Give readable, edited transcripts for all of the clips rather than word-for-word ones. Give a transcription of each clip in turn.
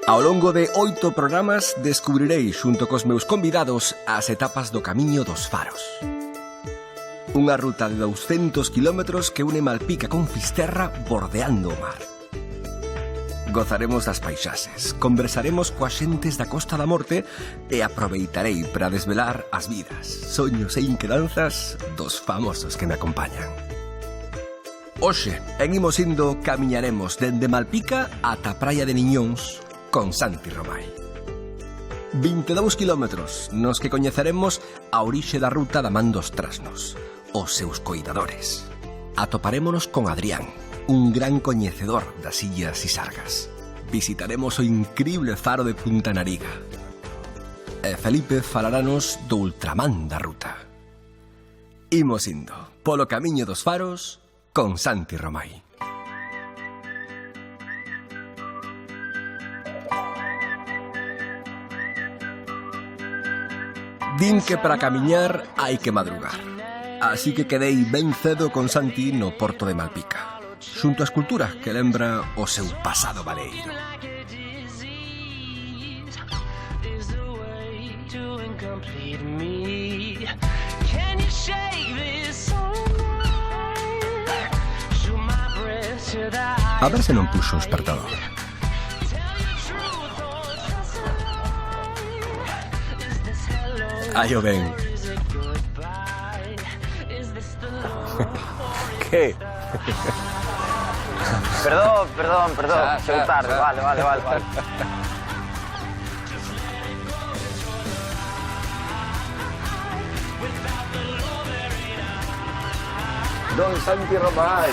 Ao longo de 8 programas descubrirei xunto cos meus convidados as etapas do Camiño dos Faros. Unha ruta de 200 kilómetros que une Malpica con Fisterra bordeando o mar. Gozaremos das paisaxes, conversaremos coas xentes da Costa da Morte e aproveitarei para desvelar as vidas, soños e inquedanzas dos famosos que me acompañan. Hoxe, en Imos Indo, camiñaremos dende Malpica ata a Praia de Niñóns con Santi Romai. 22 kilómetros nos que coñeceremos a orixe da ruta da Man dos Trasnos, os seus coidadores. Atoparémonos con Adrián, un gran coñecedor das illas Sisargas. Visitaremos o incrible faro de Punta Nariga. E Felipe falaranos do ultramán da ruta. Imos indo polo Camiño dos Faros con Santi Romai. Din que para camiñar hai que madrugar. Así que quedei ben cedo con Santi no porto de Malpica, xunto á escultura que lembra o seu pasado baleiro. A ver se non puxo o despertador. Aí o ven. Que? Perdón. Chego tarde, vale. Don Santi Romai.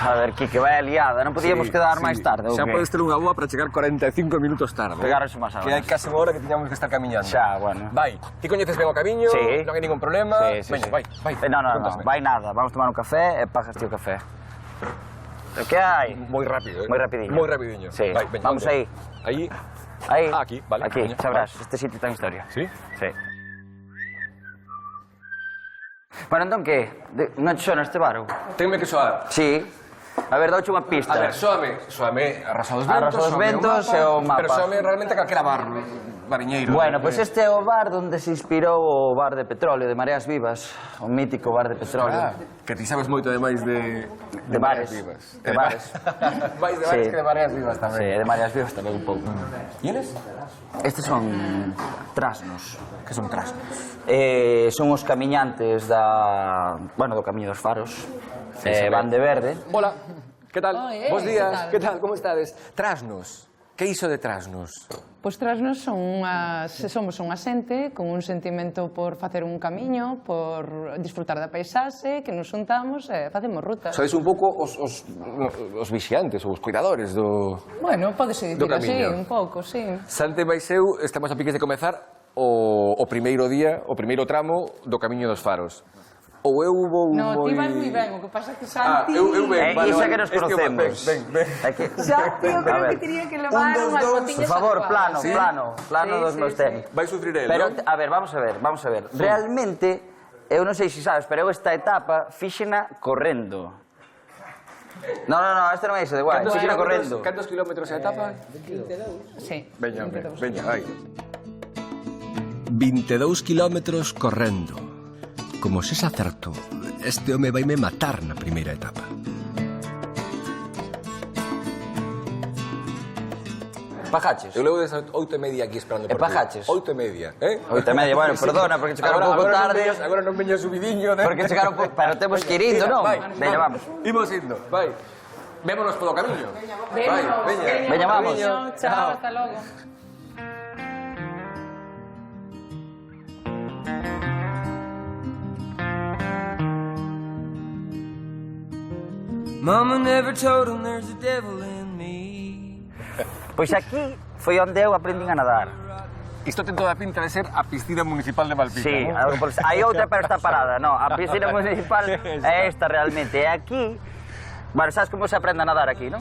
A ver, Quique, vai liada, non podíamos quedar máis tarde, ou xa que? podes ter unha boa para chegar 45 minutos tarde. Pegarse máis Que hai case unha hora que tiñamos que estar camiñando. Xa, bueno. Vai, ti coñeces ben o camiño, Sí. non hai ningún problema. Sí. Veña, vai. No, Contasme. vai nada, vamos tomar un café e pagas ti o café. O que hai? Moi rápido, Moi rapidiño. Moi rapidiño. Sí, Vai, veña, vamos onde? aí. Aí. Aí. Ah, aquí, vale. Aquí, Veña, sabrás, este sitio ten historia. Sí? Sí. Bueno, entón que? Non te sona este bar? ou? Tenme que soar. Sí. A ver, douche unha pista. A ver, soame Arrasa dos Ventos, Arrasa dos soame Ventos e o mapa. Pero soame realmente calquera bar bariñeiro. Bueno, pois este é o bar onde se inspirou o bar de petróleo de Mareas Vivas, o mítico bar de petróleo. Que ti sabes moito ademais de bares. Vivas. De bares. Mais de bares Sí. que de Mareas Vivas tamén. Sí, de Mareas Vivas tamén un pouco. E eles? Estes son trasnos. Que son trasnos. Son os camiñantes do Camiño dos Faros. Van de verde. Hola, que tal? Oi, Bos días, que tal? que tal, como estades? Trasnos. Que iso de trasnos? Pois trasnos somos unha xente con un sentimento por facer un camiño, por disfrutar da paisaxe, que nos juntamos e facemos rutas. Sois un pouco os vixiantes ou os cuidadores do... Bueno, podese Do dicir así, camiño. un pouco, sí. Sante máis eu, estamos a piques de comezar o primeiro día, o primeiro tramo do Camiño dos Faros. Ou eu vou No, moi... ti vas moi ben, o que pasa é que Santi... eu ben, Iso é que nos Es que conocemos. ven. Santi, eu A creo ver. que tería que levar unhas Por botillas favor, adecuadas. plano dos meus tenis. Vai sufrir el, Pero, non? a ver, vamos a ver. Realmente, eu non sei se sabes, pero eu esta etapa fíxena correndo. No, este non é iso de guai, fíxena correndo. Cantos kilómetros é a etapa? Sí. Veña, vai. 22 kilómetros correndo. Como se xa acerto, este home vaime matar na primeira etapa. Pajaches. Eu levo desde 8:30 aquí esperando por ti. pajaches? 8:30, eh? 8:30, bueno, perdona, porque chegaron un pouco tarde. Agora non veña subidiño, né? Porque chegaron un pouco, pero temos que ir indo, non? Veña, vamos. Imos indo, vai. Vémonos polo camiño. Vai, veña. Veña, vamos. Chao, hasta logo. Mama never told him there's a devil in me. Pois aquí foi onde eu aprendín a nadar. Isto ten toda a pinta de ser a piscina municipal de Malpica, Sí, non? algo por... hai outra pero está parada, no, a piscina municipal é esta realmente, e aquí, bueno, sabes como se aprende a nadar aquí, non?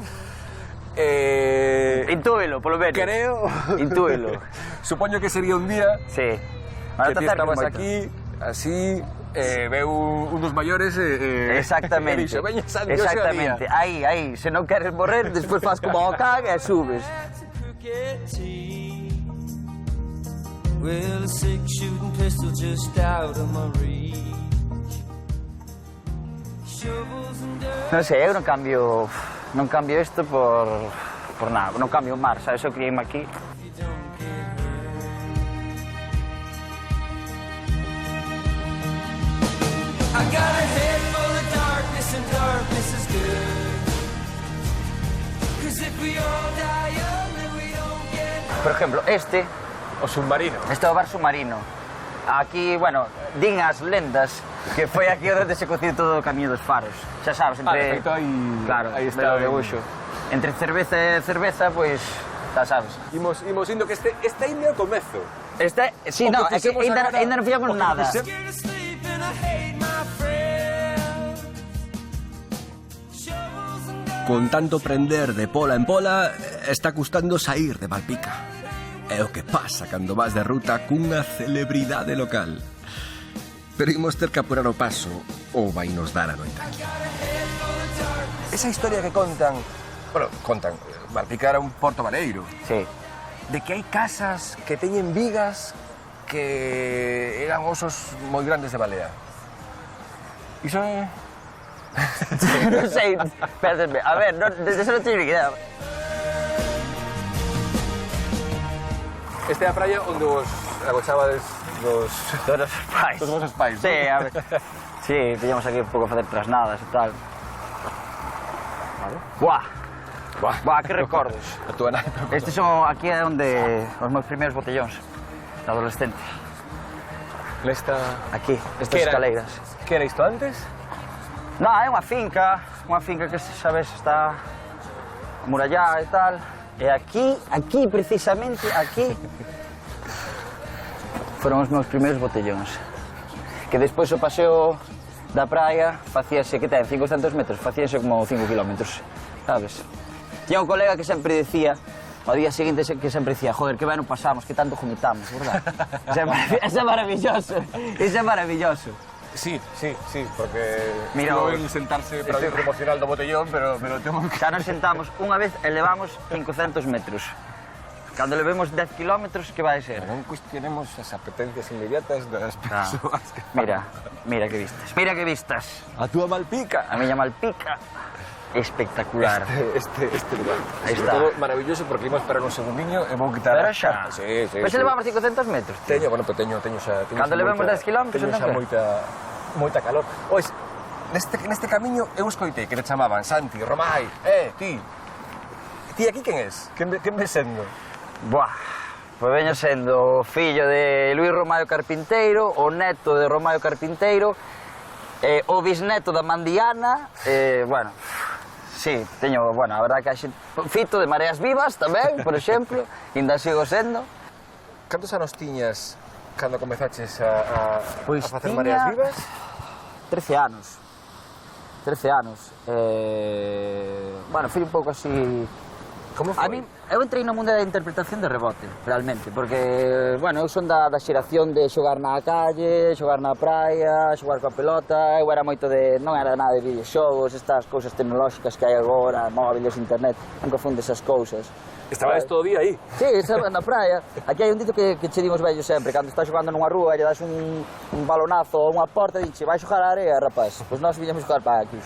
Intúelo, polo menos. Creo... Intúelo. Supoño que sería un día Sí. que ti estabas aquí, así, veu un dos maiores Exactamente. e dixo, veña Santi, hoxe é o día. Exactamente. Aí, se non queres morrer, despois faz como ao can e subes. get tea. Well, a six-shooting pistol just out of my reach. Shovels and dirt. Non sei, eu non cambio isto por nada, non cambio o mar, sabes, eu criei-me aquí. I got a head full of darkness and darkness is good. 'Cause if we all die young, then we don't get hurt. Por exemplo, este O submarino. é o bar submarino. Aquí, bueno, din as lendas que foi aquí onde se cociu todo o camiño dos faros. Xa sabes, entre... De feito, Claro, aí está o debuxo. Entre cerveza e cerveza, pois, xa sabes. Imos indo que este ainda é o comezo. Sí, O no, que é que puxemos agora- ainda non fixemos nada. Scared of sleep and I hate my friend. Shovels and dirt. Con tanto prender de pola en pola, está custando saír de Malpica. É o que pasa cando vas de ruta cunha celebridade local. Pero imos ter que apurar o paso ou vai nos dar a noite. Esa historia que contan, Malpica era un porto baleiro, Sí. de que hai casas que teñen vigas que eran osos moi grandes de balea. Iso é... Non sei, espérate, a ver, desde eso non teño ni idea. Esta é a praia onde vos agochabades dos Pais. vosos pais, Sí, non? a ver. Sí, tiñamos aquí un pouco a facer trasnadas e tal. Buah, buah, que recordos. A túa nai. Estes son aquí é onde os meus primeiros botellóns de adolescente. Nesta... Aquí, estas Que era? escaleiras. Que era isto antes? Non, é unha finca que, sabes, está amurallada e tal. E aquí, precisamente, aquí, foron os meus primeiros botellóns. Que despois o paseo da praia facíase, que ten 500 metros, facíase como 5 kilómetros, sabes? Tiña un colega que sempre decía, ao día seguinte, que sempre decía, joder, que ben non pasamos, que tanto jumitamos, verdad? Ese é maravilloso, ese é maravilloso. Sí, porque Mira, estivo ben sentarse para o promocional do botellón, pero temos que... Xa nos sentamos unha vez e levamos 500 metros. Cando levemos 10 kilómetros, que vai ser? Non cuestionemos as apetencias inmediatas das persoas que... Mira que vistas. Mira que vistas. A túa Malpica. A miña Malpica. Espectacular. Este lugar. Aí Sobre está. todo maravilloso porque imos para un segundinho e vou quitar... Pero xa. Sí. Pois se levamos 500 metros. Teño xa... Cando levemos 10 kilómetros, teño xa entón que? moita calor. Ois, neste camiño eu escoitei que te chamaban Santi, Romai, ti. Ti aquí quen és? Quen ves sendo? Buah. Pois veño sendo o fillo de Luis Romaio Carpinteiro, o neto de Romaio Carpinteiro, o bisneto da Mandiana, bueno... Sí, teño, bueno, a verdad que hai fito de Mareas Vivas tamén, por exemplo, ainda sigo sendo. Cantos anos tiñas cando comezaches a facer tiña Mareas Vivas? 13 anos. 13 anos. Bueno, fui un pouco así... Como foi? A mí, eu entrei no mundo da interpretación de rebote, realmente, porque, bueno, eu son da xeración de xogar na calle, xogar na praia, xogar coa pelota, eu era moito de... non era nada de videoxogos, estas cousas tecnolóxicas que hai agora, móviles, internet, non confunde esas cousas. Estabas todo o día aí? Sí, estaba na praia. Aquí hai un dito que che dimos vellos sempre, cando estás xogando nunha rúa e lle das un balonazo a unha porta e dixe, vai xogar a área, rapaz. Pois nós viñamos xogar para aquí.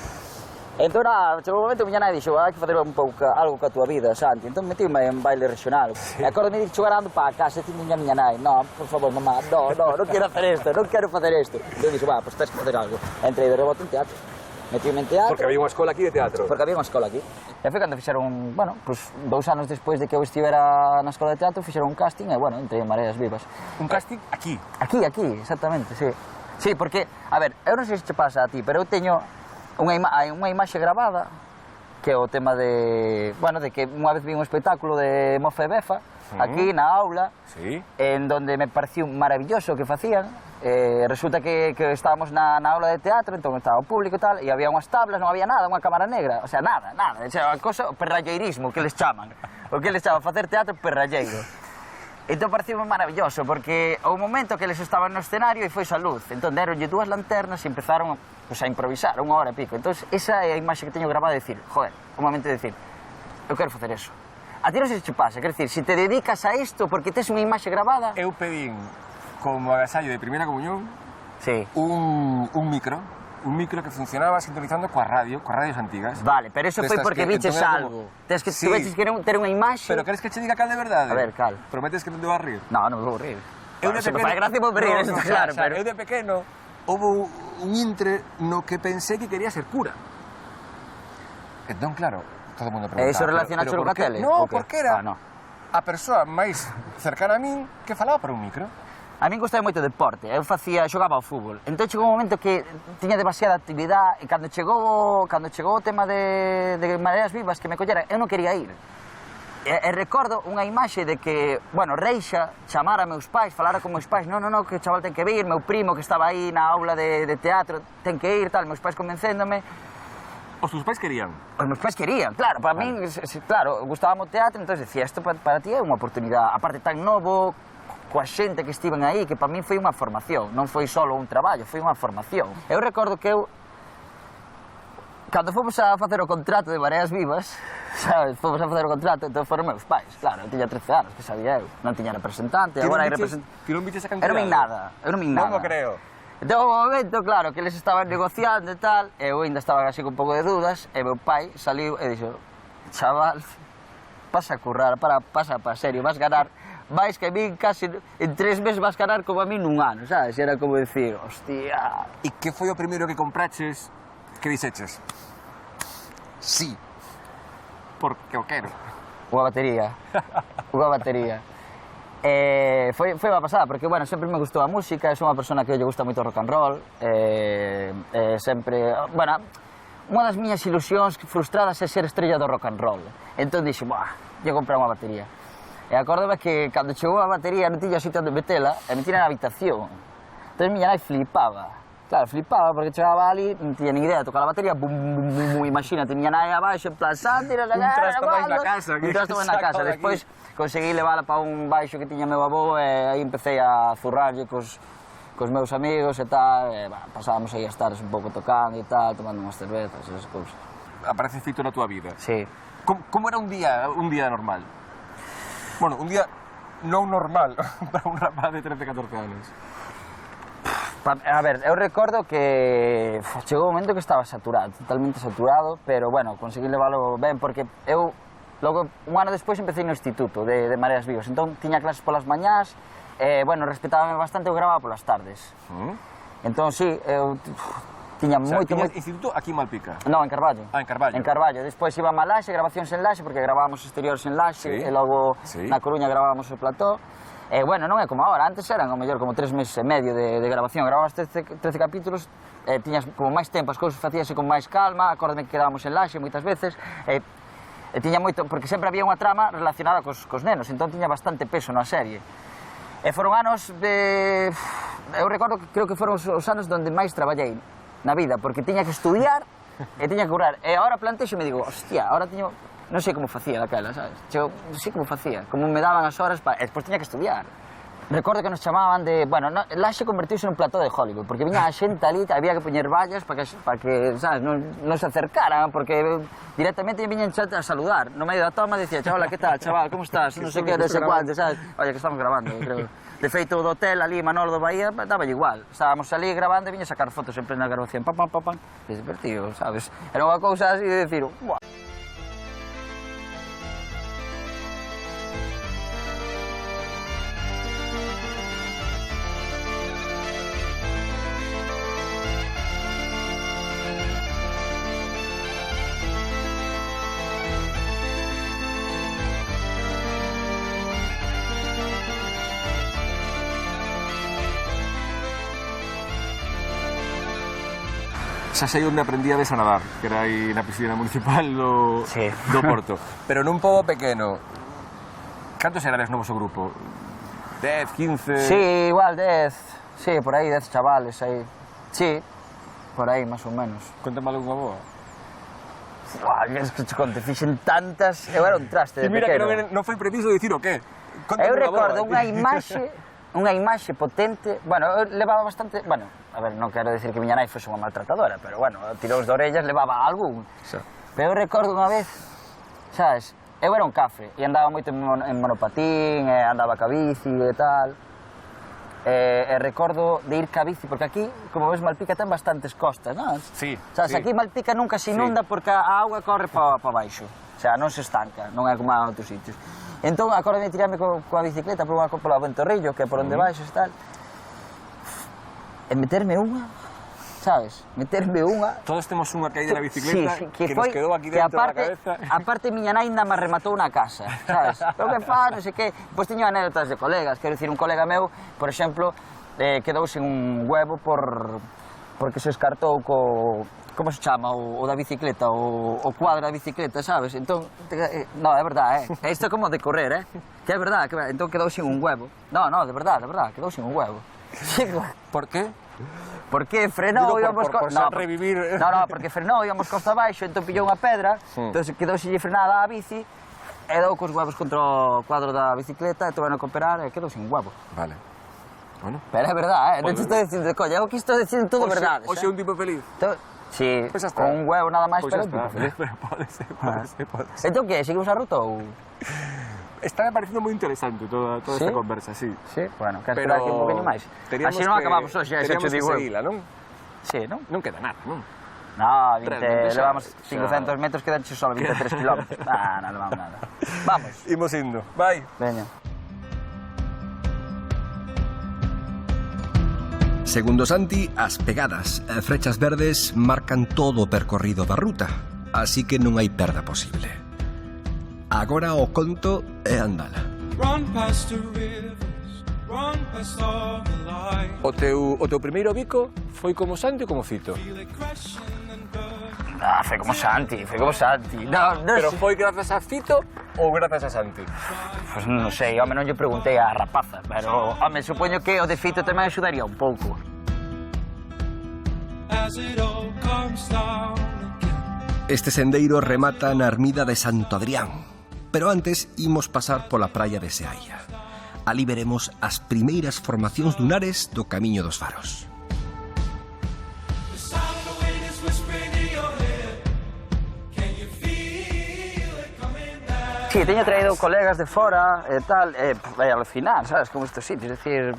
Entón, chegou un momento que miña nai dixo, hai que facer un pouco algo ca tua vida, Santi. Entón metíme en baile regional. E acordome de xogando para a casa, e tiña miña nai, non, por favor, mamá, non quero facer isto, non quero facer isto. Eu dixo, va, pois tens que facer algo. Entrei de rebote en teatro. Metíme en teatro. Porque había unha escola aquí de teatro. Porque había unha escola aquí. E foi cando fixeron, bueno, pues 2 anos despois de que eu estivera na escola de teatro, fixeron un casting e, bueno, entrei en Mareas Vivas. Un casting aquí? Aquí, exactamente, sí. Sí, porque, a ver, eu non sei se te pasa a ti, pero eu teño unha imaxe grabada que é o tema de, bueno, de que unha vez vi un espectáculo de Mofa e Befa aquí na aula, Sí. en donde me pareció maravilloso o que facían. Resulta que estábamos na aula de teatro, entón estaba o público e tal, e había unhas tablas, non había nada, unha cámara negra, o sea, nada, o sea, a cosa, o perralleirismo, que les chaman, facer teatro perralleiro. Entón pareceu maravilloso, porque o momento que eles estaban no escenario e foi a luz, entón deronlle 2 lanternas e empezaron pues, a improvisar 1 hora e pico. Entón esa é a imaxe que teño grabada de decir, joder, un momento de decir, eu quero facer eso. A ti non sei se che pasa, quer dicir, se te dedicas a isto porque tes unha imaxe grabada... Eu pedín como agasallo de primeira comunión Sí. un micro que funcionaba sintonizando coas radios antigas. Vale, pero eso foi Destas porque que viches entón era algo. como- Tes que Sí. tuveches que ter unha imaxe... Pero queres que che diga cal de verdade? A ver, cal. Prometes que non te vas a rir? No, non me vou rir. Eu de Se me pequeno- fai gracia vou rir, No, eso no, está claro, o sea, pero... Eu de pequeno houve un intre no que pensei que quería ser cura. Entón, claro, todo o mundo preguntaba... Eso relacionacho pero coa por qué? tele? No, ou que? porque era Ah, no. a persoa máis cercana a min que falaba por un micro. A min gostaba moito o deporte, eu xogaba ao fútbol. Entón chegou un momento que tiña demasiada actividade e cando chegou o tema de Mareas Vivas que me collera, eu non quería ir. E recordo unha imaxe de que, bueno, Reixa chamara a meus pais, falara con meus pais, non, que o chaval ten que vir, meu primo que estaba aí na aula de teatro, ten que ir, tal, meus pais convencéndome. Os teus pais querían. Os meus pais querían, claro, para min, claro, gustaba o teatro, entón decía, isto para ti é unha oportunidade, aparte tan novo, coa xente que estiven aí, que para min foi unha formación, non foi só un traballo, foi unha formación. Eu recordo que cando fomos a facer o contrato de Mareas Vivas, sabes, fomos a facer o contrato, entón foron meus pais, claro, eu tiña 13 anos, que sabía eu, non tiña representante, agora hai representante. Ti non viches a Eu cantidade? non vin nada, eu non vin nada. Non o creo. Entón, o momento, claro, que eles estaban negociando e tal, e eu ainda estaba así con un pouco de dudas, e meu pai saliu e dixo, chaval, pasa a currar, pasa para serio, vas ganar, vais que a min casi en 3 meses vas ganar como a min nun ano, sabes? E era como decir, hostia... E que foi o primeiro que compraches que dixeches? Sí, porque o quero. Unha batería, unha batería. Foi unha pasada, porque, bueno, sempre me gustou a música, sou unha persona que lle gusta moito o rock and roll, sempre, bueno, unha das miñas ilusións frustradas é ser estrella do rock and roll. Entón dixo, buah, lle comprar unha batería. E acórdame que cando chegou a batería non tiña sitio onde metela e metila na habitación. Entón miña nai flipaba. Claro, flipaba porque chegaba ali, non tiña ni idea de tocar a batería, bum, bum, bum, bum, imagínate, miña nai abaixo, en plan, Santi, Un trasto máis na casa, un trasto máis na casa. sácala aquí. Despois conseguí levála para un baixo que tiña meu avó e aí empecé a zurrarlle cos meus amigos e tal, e pasábamos aí as tardes un pouco tocando e tal, tomando unhas cervezas e esas cousas. Aparece feito na túa vida. Sí. Como era un día normal? Bueno, un día non normal para un rapaz de 13-14 anos. A ver, eu recordo que chegou un momento que estaba saturado, totalmente saturado, pero, bueno, conseguí leválo ben, porque eu, logo, un ano despois empecé no instituto de Mareas Vivas, entón tiña clases polas mañás, bueno, respetábame bastante, eu grababa polas tardes. Entón, sí, eu tiña O sea, moito, tiñas moito... instituto aquí en Malpica. No, en Carballo. Ah, en Carballo. En Carballo. Despois iba a Laxe, grabacións en Laxe, porque grabábamos exteriores en Laxe, Sí. e logo Sí. na Coruña grabábamos o plató. E, bueno, non é como agora, antes eran, ao mellor, como 3 meses e medio de grabación. Grababas 13 capítulos, tiñas como máis tempo, as cousas facíase con máis calma, acórdame que quedábamos en Laxe moitas veces, e tiña moito, porque sempre había unha trama relacionada cos nenos, entón tiña bastante peso na serie. E foron anos de... Eu recordo que creo que foron os anos onde máis traballei na vida, porque tiña que estudiar e tiña que curar. E agora plantexo e me digo, hostia, agora teño... Non sei como facía daquela, sabes? Non sei como facía, como me daban as horas para... E despois tiña que estudiar. Recordo que nos chamaban de... Bueno, Laxe convertiuse nun plató de Hollywood, porque viña a xente ali, había que poñer vallas para que sabes, non se acercaran, porque directamente viñan a saludar. No medio da toma decía, chavala, que tal, chaval, como estás? Non sei que, non sei cuánto, sabes? Oye, que estamos grabando, creo. De feito, do hotel ali, Manolo do Bahía, daba igual. Estábamos ali grabando e viña a sacar fotos en plena grabación, pam, pam, pam, pam. E divertido, sabes? Era unha cousa así de decir, buah. Xa sei onde aprendíades a nadar, que era aí na piscina municipal do Porto. Pero nun pobo pequeno, cantos erades no vosso grupo? 10, 15... Sí, igual 10, sí, por aí 10 chavales aí. Sí, por aí, máis ou menos. Contame algunha boa. Uau, es que te conte, fixen tantas... Eu era un traste de E mira pequeno. que non foi preciso dicir o qué. Eu recordo unha imaxe potente, bueno, eu levaba bastante, bueno, a ver, non quero dicir que miña nai fose unha maltratadora, pero bueno, tiróns de orellas levaba algún. Xa. Pero eu recordo unha vez, sabes, eu era un cafre, e andaba moito en monopatín, e andaba ca bici e tal. E recordo de ir ca bici, porque aquí, como ves, Malpica ten bastantes costas, non? Sí, O sea, sí. aquí Malpica nunca se inunda porque a auga corre pa baixo. O sea, non se estanca, non é como en outros sitios. Entón, acordo de tirarme coa bicicleta pola Ventorrillo, que é por onde baixo e tal, e meterme unha, sabes? Meterme unha... Todos temos unha caída na bicicleta que nos foi, quedou aquí que dentro da aparte, cabeza. aparte miña nai ainda me rematou na casa, sabes? Pero que fa, non sei que... Pois teño anécdotas de colegas, quero dicir, un colega meu, por exemplo, quedou sin un huevo porque se escartou como se chama, o da bicicleta, o cuadro da bicicleta, sabes? Entón, no, é verdade, isto é como de correr, que é verdade, entón quedou sin un huevo. No, de verdade, quedou sin un huevo. Por qué? Porque frenou, Digo, íbamos... por xa revivir... No, porque frenou, íbamos costa abaixo, entón pillou unha pedra, entón quedouselle frenada a bici, e dou cos huevos contra o cuadro da bicicleta, e tuve a cooperar, e quedou sin huevo. Vale. Bueno. Pero é verdade, non te estou dicindo de coña, eu aquí estou dicindo todo verdade. Oxe un tipo feliz. Sí, Pois xa está. con un huevo nada máis, Pois xa pero un tipo está. feliz. Pero pode ser. Entón que, seguimos a ruta ou...? Está me pareciendo moi interesante toda ¿Sí? esta conversa, sí. Sí, bueno, queres esperar aquí un poquinho máis? Así non acabamos hoxe, xa teríamos te digo que eu. seguila, non? Sí, non? Non queda nada, non? No, Realmente xa- levamos xa- 500 metros, quedan só 23 kilómetros. Non levamos nada. Vamos. Imos indo. Vai. Veña. Segundo Santi, as pegadas e frechas verdes marcan todo o percorrido da ruta, así que non hai perda posible. Agora o conto é andala. Run past the rivers, run past all the light. O teu primeiro bico foi como Santi ou como Fito? Feel it crashing and burning. Foi como Santi, foi como Santi. No Pero sei. foi grazas a Fito ou grazas a Santi? Pois non sei, home, non lle preguntei á rapaza, pero, home, supoño que o de Fito tamén axudaría un pouco. As it all comes down again. Este sendeiro remata na ermida de Santo Adrián, pero antes imos pasar pola praia de Seaia. Ali veremos as primeiras formacións dunares do Camiño dos Faros. The sound of the wind is whispering in your head. Can you feel it coming down? Sí, teño traído colegas de fora e tal, vai alucinar, sabes, como estes sitios, es decir...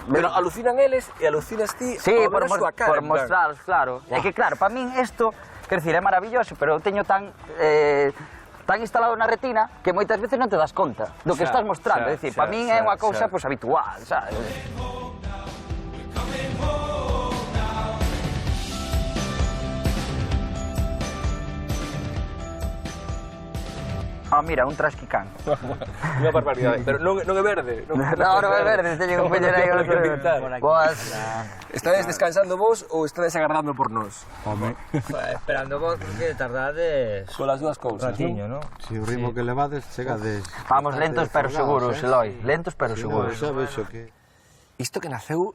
Pero alucinan eles e alucinas ti Sí, ao ver por, a súa cara. por en plan. mostraros, claro. É que, claro, para min isto, quer decir, é maravilloso, pero eu teño tan instalado na retina que moitas veces non te das conta do que Xa, estás mostrando. xa, É dicir, xa, para min é xa, unha cousa xa. pois, habitual, sabes? Ah, mira, un trasquicán. Unha barbaridade. Pero non é verde. Non é verde, teño un compañero aí. Non, non, non, non, non. Boas. Estades descansando vos ou estades agardando por nós? Esperando vos porque tardades Con as dúas un cousas, ratiño, non? ¿no? Si o ritmo que levades, chegades... Vamos lentos pero seguros, Eloi. Lentos pero seguros. Sabes o que... Isto que naceu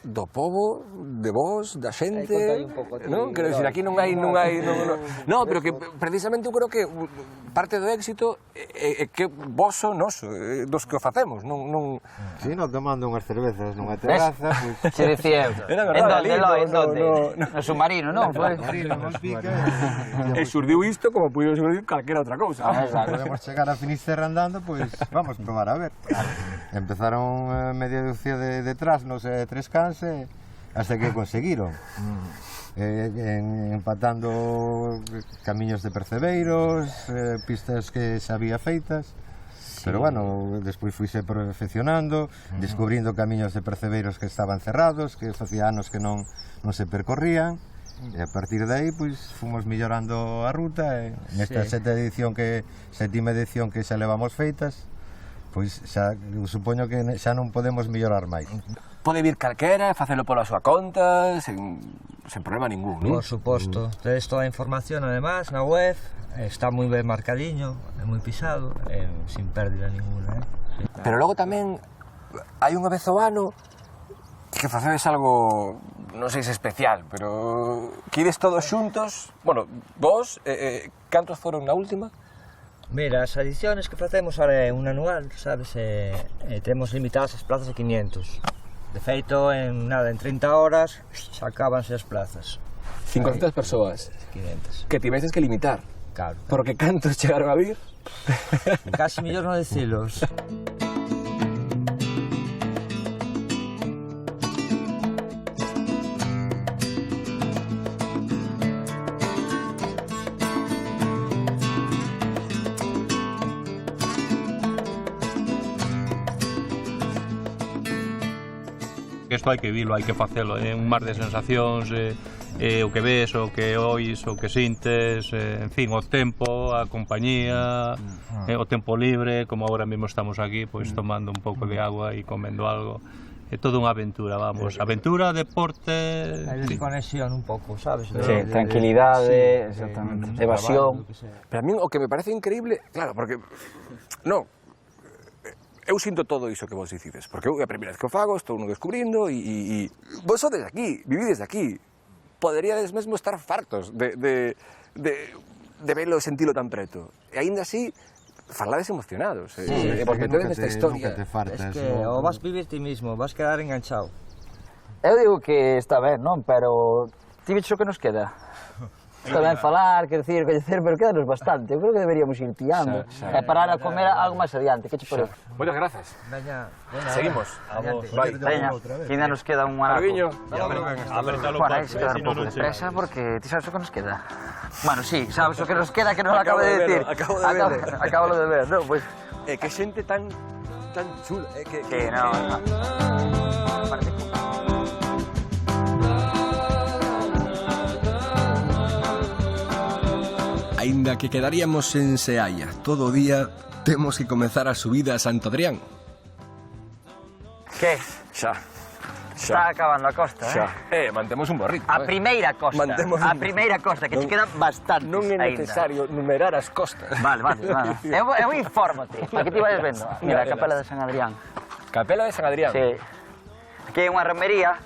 do pobo, de vos, da xente, conta aí un pouco, ti, non? Quero dicir, aquí non hai... No, pero que precisamente eu creo que parte do éxito é que vos son noso, dos que o facemos, non... Si non tomando unhas cervezas nunha terraza, pois... Se dicía, Era en verdade, donde, ali, Eloi, en no, donde? No submarino, non? Foi? E xurdiu isto como puido xurdir calquera outra cousa. Exacto. Podemos chegar a Finisterre andando, pois vamos probar a ver. Empezaron media dúcia de trasnos e tres cans hasta que conseguiron. Empatando camiños de percebeiros, pistas que xa había feitas. Pero bueno, despois fuise perfeccionando, descubrindo camiños de percebeiros que estaban cerrados, que facía anos que non se percorrían. E a partir de aí, pois, fomos millorando a ruta e nesta sétima edición que xa levamos feitas, pois xa, eu supoño que xa non podemos mellorar máis. Pode vir calquera, facelo pola súa conta, sen problema ningún, non? Por suposto. Tedes toda a información además na web, está moi ben marcadiño, é moi pisado, sin pérdida ninguna, Pero logo tamén hai unha vez ao ano que facedes algo, non sei se especial, pero que ides todos xuntos, bueno, vos, cantos foron na última? Mira, as ediciones que facemos ahora é un anual, sabes, temos limitadas as plazas de 500. De feito, en 30 horas xa acabanse as plazas. 500 persoas 500. que tiveses que limitar. Claro. Porque cantos chegaron a vir? Casi mellor non dicilos. Isto hai que vilo, hai que facelo, é un mar de sensacións, o que ves, o que oís, o que sintes, en fin, o tempo, a compañía, o tempo libre, como agora mesmo estamos aquí, pois tomando un pouco de agua e comendo algo. É toda unha aventura, vamos, aventura, deporte... Hai desconexión un pouco, sabes? Sí, tranquilidade, exactamente, evasión. Pero a mí o que me parece increíble, claro, porque... Non, eu sinto todo iso que vos dicides, porque eu é a primeira vez que o fago, estou no descubrindo e vos sodes aquí, vivides aquí. Poderíades mesmo estar fartos de velo e sentilo tan preto. E aínda así, falades emocionados. E vos metedes nesta historia. Nunca te fartas. Es que o vas vivir ti mismo, vas quedar enganchado. Eu digo que está ben, non? Pero ti vexo o que nos queda. Está ben falar, crecer, coñecer, pero quedanos bastante. Eu creo que deberíamos ir tiando e parar a comer algo máis adiante. Que che parece? Moitas grazas. Veña, Seguimos. Vai. Veña, que ainda nos queda un anaco. Carviño. Apretalo Bueno, hai que quedar un pouco de presa porque ti sabes o que nos queda. Bueno, sí, sabes o que nos queda que non acabo de decir. Acabo de ver, non? Pois... Que xente tan chula. Que non. Aínda que quedaríamos en Seaia todo o día, temos que comezar a subida a Santo Adrián. Que? Xa. Está acabando a costa, Mantemos un borrito. A primeira costa. Mantemos A un- primeira costa, que te queda bastante. Non é necesario numerar as costas. Vale. Eu infórmate. Aquí te vais vendo. Mira, a capela de San Adrián. Capela de San Adrián. Sí. Aquí hai unha romería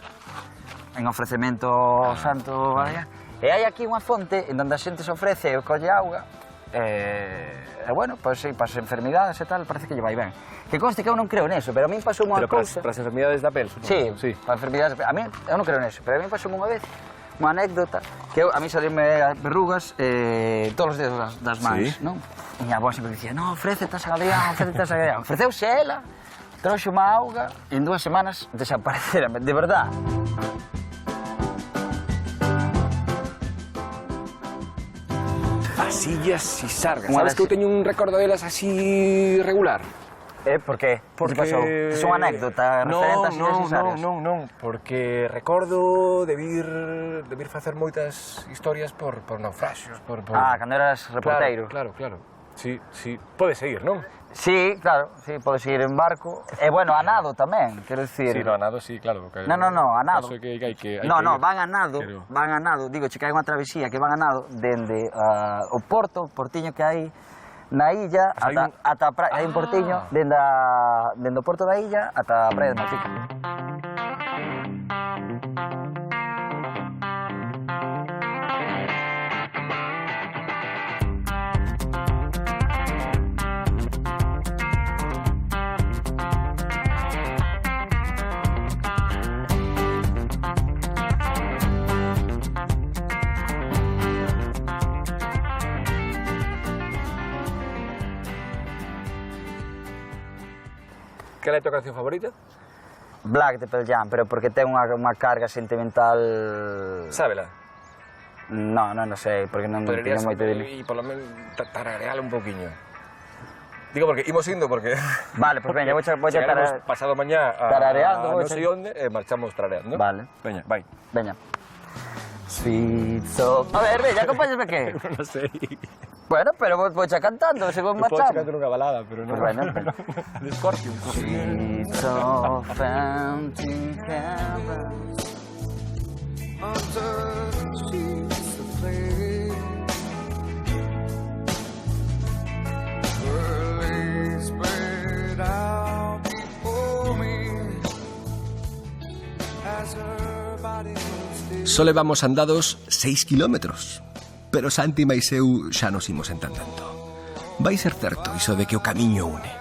en ofrecemento ao Santo Adrián. E hai aquí unha fonte en onde a xente se ofrece e colle auga. E bueno, pois sí, para as enfermidades e tal, parece que lle vai ben. Que conste que eu non creo neso, pero a min pasou unha Pero para cousa. as enfermidades da pel, supongo. Sí, para enfermidades. A mí, eu non creo neso, pero a mí pasou unha vez unha anécdota que a mí salíme verrugas todos os dedos das mans, Sí. non? E a boa sempre dicía, non, ofrécete a San Adrián, ofrécete a San Adrián. Ofreceuse ela, trouxe unha auga e en 2 semanas desaparecerame, de verdad. Asillas e sargas. Unha Sabes das- que eu teño un recordo delas así regular? Por qué? Porque pasou? É unha anécdota referente a sillas e sargas. Non, porque recordo de vir facer moitas historias por naufraxios, por... Ah, cando eras reporteiro. Claro. Sí, pode seguir, non? Sí, claro, sí, podes ir en barco. E bueno, a nado tamén, quero dicir. Sí, no, a nado sí, claro. No, a nado. Eso que hai que No, ir. van a nado, Pero- van a nado. Digo, che que hai unha travesía que van a nado dende o portiño que hai na illa Hai ata a praia. Hai un portiño dende o porto da illa ata a praia de Malpica. Cal é a tua canción favorita? Black de Pearl Jam, pero porque ten unha carga sentimental... Sábela. No sei, porque non Poderías teño moito dele. e polo menos tarareala un poquinho. Digo porque imos indo porque Vale, pois veña, vou chegaremos pasado mañá a tarareando, non sei onde e marchamos tarareando. Vale. Veña, vai. Veña. Sweet soul... A ver, veña, acompáñame que? Non sei. Bueno, pero vou xa cantando, se vou Podes marchar. cantar unha balada, pero non. Pues bueno. De Scorpion. Sweet soul found in heaven. under the sheets of flame. Her legs spread out before me as her body was still. Só levamos andados 6 kilómetros, pero Santi máis eu xa nos imos entendendo. Vai ser certo iso de que o camiño une.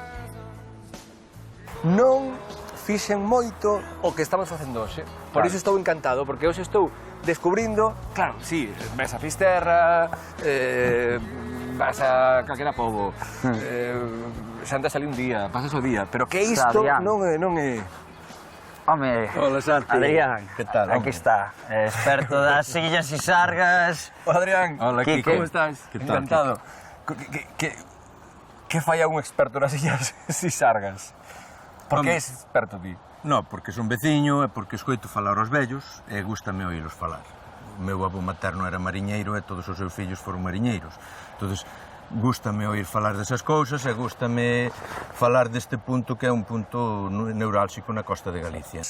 Non fixen moito o que estamos facendo hoxe. Por iso estou encantado, porque hoxe estou descubrindo, claro, sí, ves a Fisterra, vas a calquera pobo, xantas ali un día, pasas o día, pero que isto Adrián. non é... Home, Hola, Santi. Adrián, Que tal, aquí hombre? está, experto das sillas e sargas. Hola, Adrián. Hola, Quique. ¿Cómo estás? ¿Qué tal, Encantado. Que falla un experto nas sillas e sargas? Por que Home. és experto ti? No, porque son veciño e porque escoito falar aos vellos e gústame oílos falar. O meu avó materno era mariñeiro e todos os seus fillos foron mariñeiros. Entonces, gústame oír falar desas cousas e gústame falar deste punto que é un punto neurálxico na costa de Galicia.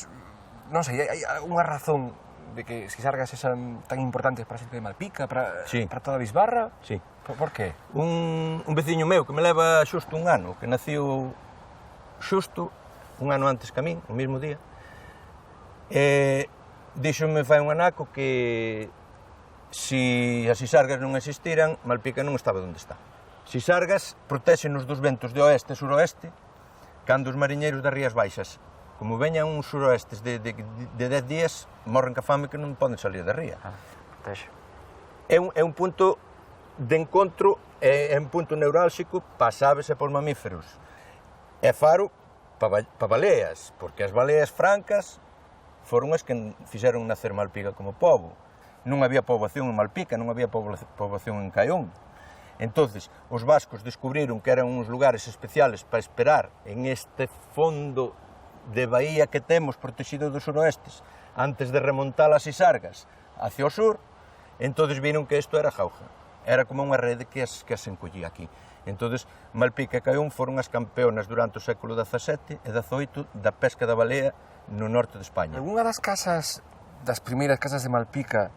Non sei, hai unha razón de que as sargas sean tan importantes para a xente de Malpica, para toda a Bisbarra? Sí. Por qué? Un veciño meu que me leva xusto un ano, que naciu xusto un ano antes que a min, o mesmo día, díxome fai un anaco que si as Sisargas non existiran, Malpica non estaba onde está. Sisargas protéxenos dos ventos de oeste e suroeste cando os mariñeiros das Rías Baixas. Como veñan uns suroestes de 10 días, morren ca fame que non poden salir da ría. É un punto de encontro, é un punto neurálxico para as aves e para os mamíferos. É faro para baleas, porque as baleas francas foron as que fixeron nacer Malpica como pobo. Non había poboación en Malpica, non había poboación en Caión. Entonces, os vascos descubriron que eran uns lugares especiales para esperar en este fondo de bahía que temos protegido dos suroestes antes de remontar as Sisargas hacia o sur. Entonces viron que isto era jauja, era como unha rede que as encollía aquí. Entonces, Malpica e Caión foron as campeonas durante o século XVII e XVIII da pesca da balea no norte de España. Algúnha das casas, das primeiras casas de Malpica,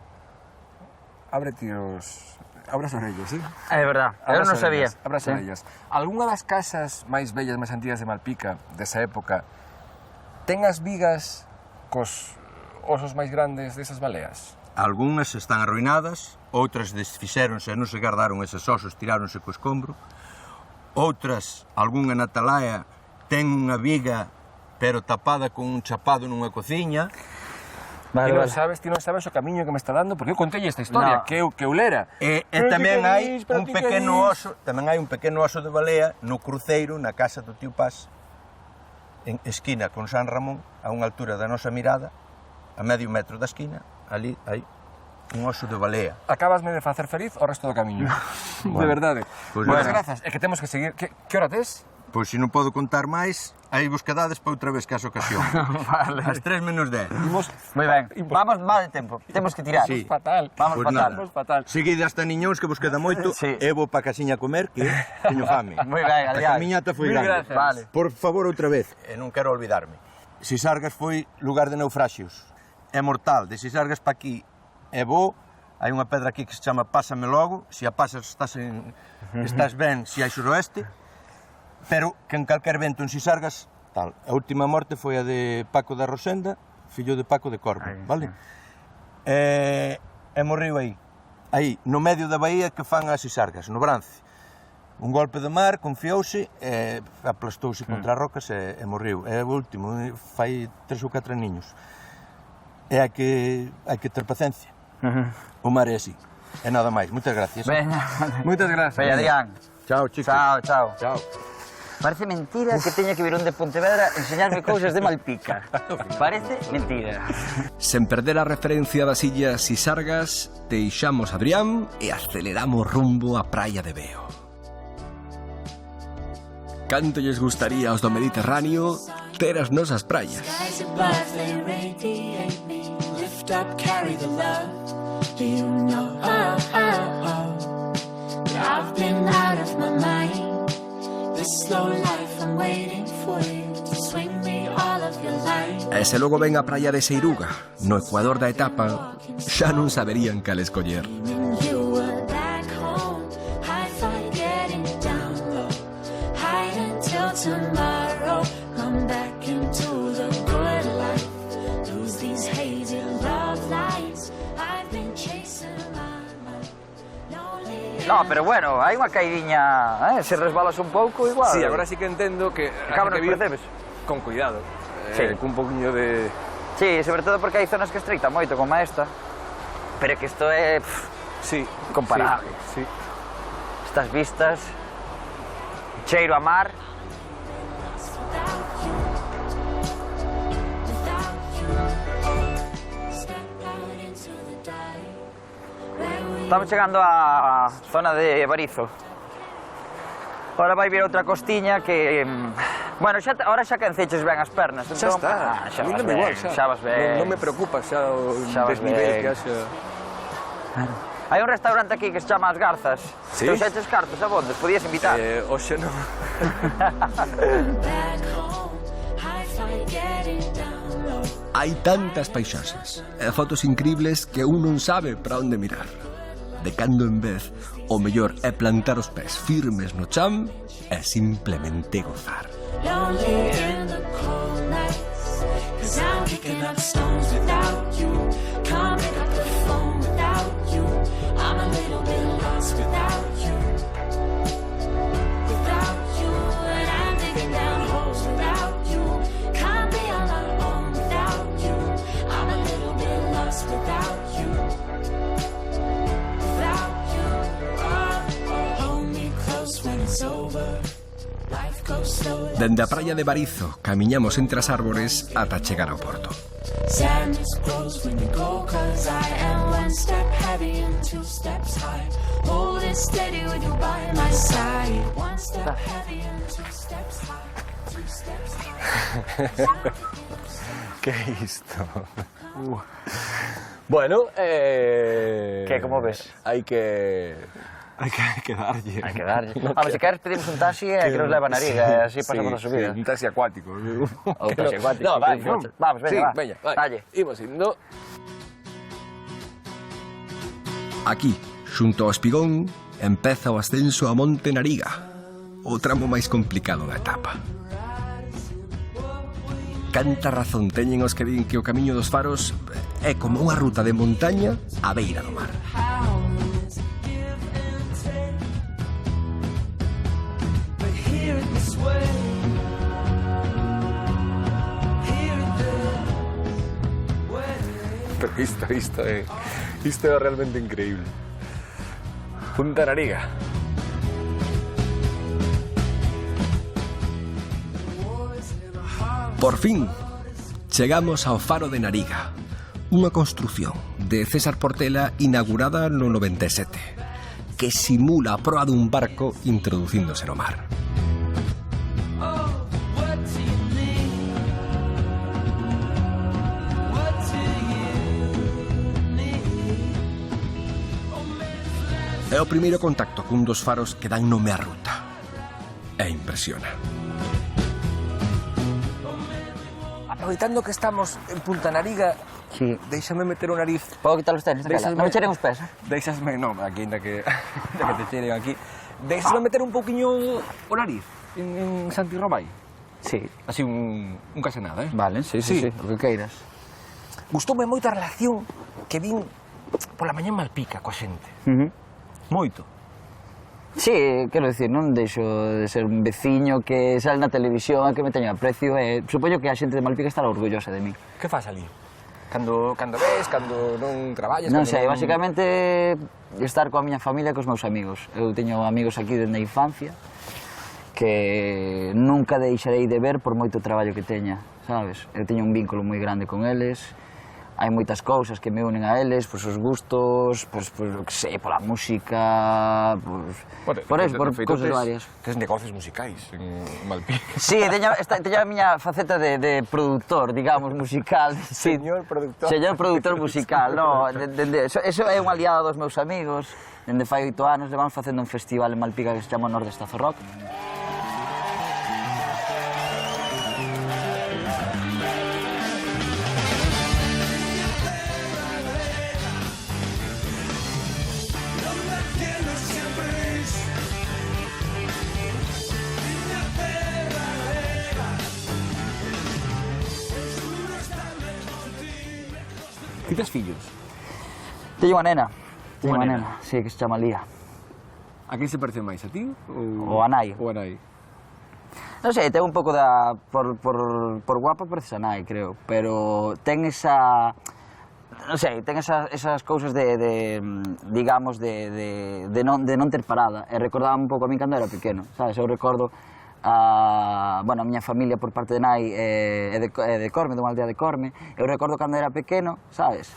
abre as orellas, eh? É verdad, eu non sabía. Abre as orellas. Algúnha das casas máis bellas, máis antigas de Malpica, desa época, ten as vigas cos osos máis grandes desas baleas? Algúnas están arruinadas, outras desfixéronse e non se guardaron eses osos, tiráronse co escombro. Outras, algunha na Talaia, ten unha viga pero tapada con un chapado nunha cociña. Ti non sabes o camiño que me está dando, porque eu contei esta historia, No. que eu lera. E tamén hai un pequeno oso, de balea no cruceiro, na casa do tío Paz, en esquina con San Ramón, a unha altura da nosa mirada, a medio metro da esquina, ali hai un oso de balea. Acabasme de facer feliz o resto do camiño. De verdade. Pois Moitas bueno. grazas. É que temos que seguir. Que hora tes? Pois se non podo contar máis, hai vos quedades para outra vez que as ocasión. Vale. As 3 menos 10. Moi ben, vamos mal de tempo, temos que tirar. Sí. Fatal. Vamos Pois fatal. nada. Vamos fatal. Seguide hasta niñóns que vos queda moito. Sí. E vou pa casiña a comer, que teño fame. Moi ben, A Adrián. camiñata foi Mil grande. gracias. Vale. Por favor, outra vez, e non quero olvidarme. Sisargas foi lugar de naufraxios. É mortal, de Sisargas pa aquí é bo. Hai unha pedra aquí que se chama Pásame Logo. Se a pasas estás ben se hai suroeste. Pero que en calquer vento en Sisargas, tal. A última morte foi a de Paco da Rosenda, fillo de Paco de Corvo, vale? E morreu aí. Aí, no medio da bahía que fan as Sisargas, no Brance. Un golpe de mar, confiouse, aplastouse contra as rocas e morreu. É o último, fai 3 ou 4 niños. E hai que ter paciencia. O mar é así. E nada máis. Moitas gracias. Veña. Moitas grazas. Veña, Adrián. Chao, chicos. Chao, chao. Chao. Parece mentira que teña que vir un de Pontevedra a enseñarme cousas de Malpica. Parece mentira. Sen perder a referencia das illas Sisargas, deixamos Adrián e aceleramos rumbo á praia de Veo. Canto lles gustaría aos do Mediterráneo ter as nosas praias? Skies above, they radiate me. Lift up, carry the love. Do you know? That I've been out of my mind. This slow life, I'm waiting for you to swing me all of your life. E se logo ven a praia de Seiruga, no ecuador da etapa, xa non saberían cal escoller. When you were back home, high five getting down low. Hide until tomorrow. Come back into the good life. Lose these hazy love lights. I've been chasing my mind. No, pero bueno, hai unha caídiña, se resbalas un pouco igual. Sí, agora sí que entendo que Acaba hai que nos vir percebes. con cuidado. Sí. Cun poquinho de... Sí, sobre todo porque hai zonas que estricta moito, como esta. Pero que isto é Sí. comparable. Sí. estas vistas, cheiro a mar. Estamos chegando á zona de Barizo. Ahora vai vir outra costiña que... Bueno, ahora xa canceches ben as pernas. Xa está, a mí non me igual, xa. Xa vas ben. Non me preocupa xa o Xa vas desnivel ben. que haxa. Hai un restaurante aquí que se chama As Garzas. Sí? Tu xa eches cartos a bondes, podías invitar. Oxe non. Back home, high five getting down low. Hai tantas paisaxes e fotos increíbles que un non sabe para onde mirar. De cando en vez, o mellor é plantar os pés firmes no chan e simplemente gozar. Lonely in the cold nights, 'cause I'm kicking up stones without you. Can't pick up the phone without you. I'm a little bit lost without you. Without you, and I'm digging down holes without you. Can't be on my own without you. I'm a little bit lost without you. Without you, hold me close when it's over. Life goes slowly. Dende a praia de Barizo, camiñamos entre as árbores ata chegar ao porto. Sadness grows when you go, 'cause I am one step heavy and two steps high. Hold it steady with you by my side. One step heavy and two steps high. Two steps high. Que é isto? Bueno, Que, como ves? Hai que darlle. Hai que darlle. Vamos, se queres pedimos un taxi e que nos leva a Nariga, e así pasamos a subida. Sí, un taxi acuático. Ou taxi acuático. No, vai, Vamos, veña, sí, va. veña, vai. Dalle. Imos indo. Aquí, xunto ao espigón, empeza o ascenso a Monte Nariga, o tramo máis complicado da etapa. Canta razón teñen os que din que o Camiño dos Faros é como unha ruta de montaña á beira do mar. Pero isto é realmente increíble. Punta Nariga. Por fin, chegamos ao Faro de Nariga, unha construción de César Portela inaugurada no 97, que simula a proa dun barco introducíndose no mar. É o primeiro contacto cun dos faros que dan nome á ruta. E impresiona. Aproveitando que estamos en Punta Nariga, Sí. déixame meter o nariz. Podo quitar os tenis, Deixasme- non me cheren os pés, eh? Deixasme, non, aquí ainda que, ainda que te cheren aquí. Deixasme meter un pouquiño o nariz en Santi Romai. Sí. Así un case nada, eh? Vale, sí, Sí. o que queiras. Gustoume moito a relación que vin pola mañá en Malpica coa xente. Moito. Sí, quero dicir, non deixo de ser un veciño que sale na televisión e que me teña aprecio e supoño que a xente de Malpica estará orgullosa de mí. Que faz ali? Cando ves, cando non traballas... Non cando sei, basicamente estar coa miña familia e cos meus amigos. Eu teño amigos aquí desde a infancia que nunca deixarei de ver por moito traballo que teña, sabes? Eu teño un vínculo moi grande con eles, hai moitas cousas que me unen a eles, pois os gustos, pois o que sei, pola música, por cousas varias. Tes negocios musicais en Malpica. Sí, teño a miña faceta de productor, digamos, musical. Sí. Señor productor. Señor productor musical, no, eso é unha aliada dos meus amigos. Dende fai 8 anos levamos facendo un festival en Malpica que se chama Nordestazo Rock. Ti tes fillos? Teño unha nena, Unha nena. sí, que se chama Lía. A quen se parece máis, a ti? O a nai. O a nai. Non sei, ten un pouco por guapa parece a nai, creo, pero ten esa non sei, ten esas cousas digamos, de non ter parada. E recordaba un pouco a min cando era pequeno, sabes? Eu recordo a miña familia por parte de nai é de Corme, dunha aldea de Corme. Eu recordo cando era pequeno, sabes?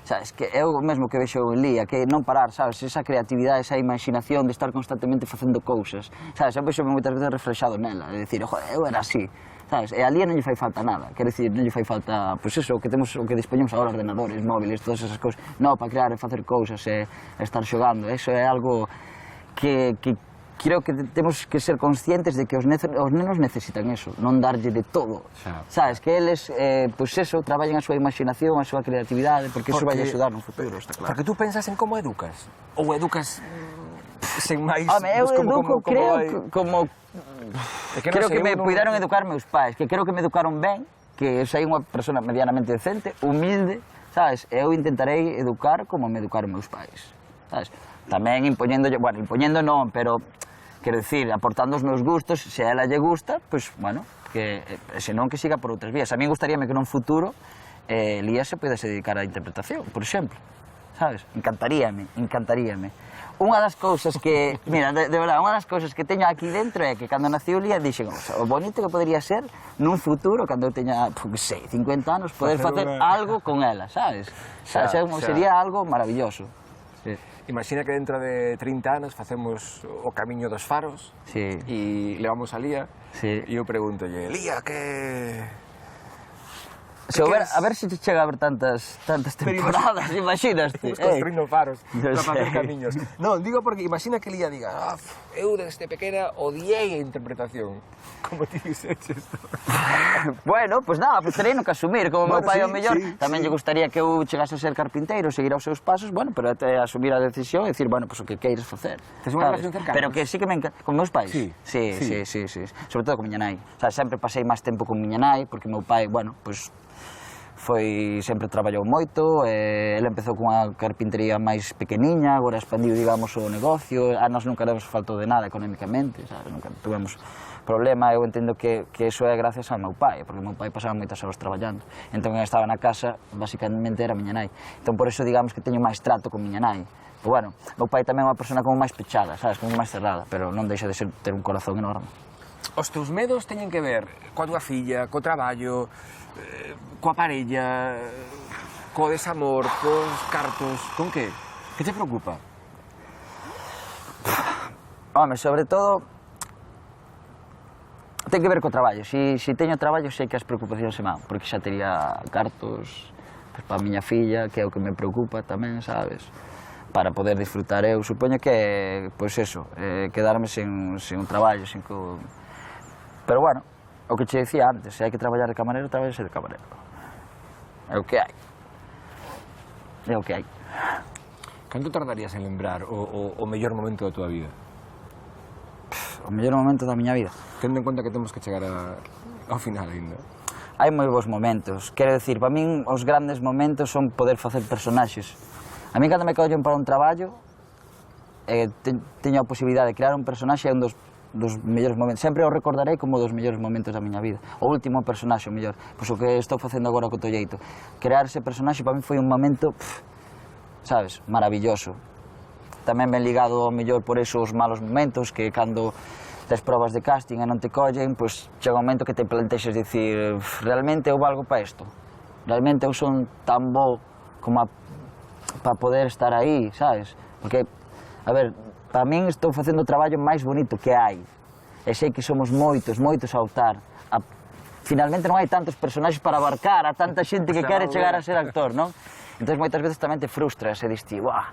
Sabes, que é o mesmo que vexo en Lía, que non parar, sabes, esa creatividade, esa imaginación de estar constantemente facendo cousas, sabes, eu vexo moitas veces reflexado nela, de dicir, joder, eu era así, sabes, e a Lía non lle fai falta nada, quero dicir, non lle fai falta, pois eso, o que dispoñemos agora, ordenadores, móviles, todas esas cousas, non, para crear e facer cousas e estar xogando, eso é algo que creo que temos que ser conscientes de que os nenos necesitan eso, non darlle de todo, sabes, que eles, pois eso, traballen a súa imaginación, a súa creatividade, porque iso vai axudar no futuro, está claro. Porque tú pensas en como educas, ou educas sen máis... Home, eu educo, creo, como... Creo que me puidaron educar meus pais, que creo que me educaron ben, que sei unha persona medianamente decente, humilde, sabes, eu intentarei educar como me educaron meus pais, sabes, tamén impoñendo non, pero... Quero dicir, aportando os meus gustos, se a ela lle gusta, pois, bueno, que senón que siga por outras vías. A mí gustaríame que nun futuro Lía se pudese dedicar á interpretación, por exemplo, sabes? Encantaríame. Unha das cousas que, mira, de verdade, unha das cousas que teño aquí dentro é que cando naciu Lía dixen, o bonito que podría ser nun futuro, cando eu teña, sei, 50 anos, poder facer algo con ela, sabes? Sería algo maravilloso. Imagina que dentro de 30 anos facemos o Camiño dos Faros e levamos a Lía e eu pregúntolle, Lía, que... A ver se te chega a ver tantas temporadas, imaginaste. Construindo faros para facer camiños. Non, digo porque imagina que Lía diga, eu desde pequena odiei a interpretación. Como ti dixeches? Bueno, pois nada, terei no que asumir, como meu pai ao mellor, tamén lle gustaría que eu chegase a ser carpinteiro, seguir aos seus pasos, bueno, pero até asumir a decisión e dicir, bueno, pois o que queires facer. Tes unha relación cercana? Pero que sí que me encanta, con meus pais? Sí. Sobre todo con miña nai. O sea, sempre pasei máis tempo con miña nai, porque meu pai, bueno, pois sempre traballou moito, ele empezou cunha carpintería máis pequeniña, agora expandiu, digamos, o negocio, a nós nunca nos faltou de nada económicamente, sabes? Nunca tuvemos problema, eu entendo que iso é gracias ao meu pai, porque o meu pai pasaba moitas horas traballando, entón quen estaba na casa, basicamente era miña nai, entón por iso, digamos, que teño máis trato con miña nai. Pero bueno, meu pai tamén é unha persona como máis pechada, sabes, como máis cerrada, pero non deixa de ter un corazón enorme. Os teus medos teñen que ver coa túa filla, co traballo, coa parella, co desamor, cos cartos, con que? Que te preocupa? Home, sobre todo, ten que ver co traballo. Se teño traballo, sei que as preocupacións se van, porque xa tería cartos para a miña filla, que é o que me preocupa tamén, sabes? Para poder disfrutar eu. Supoño que, pois eso, quedarme sen un traballo, Pero bueno, o que che dicía antes, se hai que traballar de camarero, traballase de camarero. É o que hai. É o que hai. Canto tardarías en lembrar o mellor momento da tua vida? O mellor momento da miña vida? Tendo en conta que temos que chegar ao final ainda. Hai moi bons momentos. Quero dicir, para min os grandes momentos son poder facer personaxes. A mí cando me collen para un traballo, teño a posibilidade de crear un personaxe, é un dos mellores momentos. Sempre o recordarei como dos mellores momentos da miña vida. O último personaxe, o mellor. Pois o que estou facendo agora co Tolleito. Crear ese personaxe para mí foi un momento, sabes, maravilloso. Tamén ben ligado ao mellor por esos malos momentos, que cando tes probas de casting e non te collen, pois chega un momento que te plantexes dicir, realmente eu valgo para isto? Realmente eu son tan bo como para poder estar aí, sabes? Porque, a ver, para min estou facendo o traballo máis bonito que hai. E sei que somos moitos a optar. Finalmente non hai tantos personaxes para abarcar a tanta xente que quere chegar a ser actor, non? Entón moitas veces tamén te frustras e diste, buah.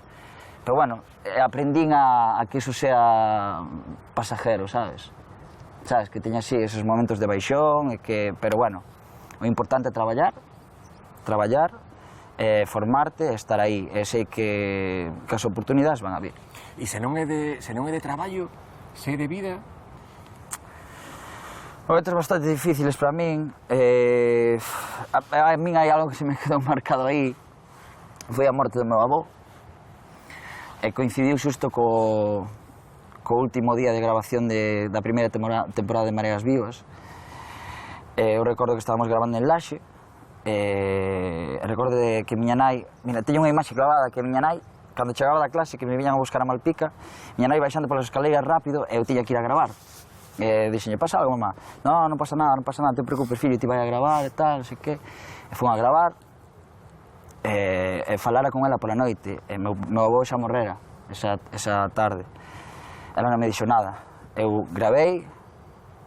Pero bueno, aprendín a que iso sea pasajero, sabes? Sabes, que teña así esos momentos de baixón, pero bueno, o importante é traballar, formarte e estar aí. E sei que as oportunidades van a vir. E se non é de traballo, se é de vida? Momentos bastante difíciles para min. A min hai algo que se me quedou marcado aí. Foi a morte do meu avó. E coincidiu xusto co último día de grabación da primeira temporada de Mareas Vivas. Eu recordo que estábamos grabando en Laxe recordo de que miña nai, mira, teño unha imaxe clavada que miña nai, cando chegaba da clase que me viñan a buscar a Malpica, miña nai baixando polas escaleiras rápido e eu tiña que ir a gravar. Dixenlle, pasa algo, mamá? Non pasa nada, non te preocupes, fillo, ti vai a gravar e tal, non sei que. E fun a gravar, e falara con ela pola noite, e meu avó xa morrera esa tarde. Ela non me dixo nada. Eu gravei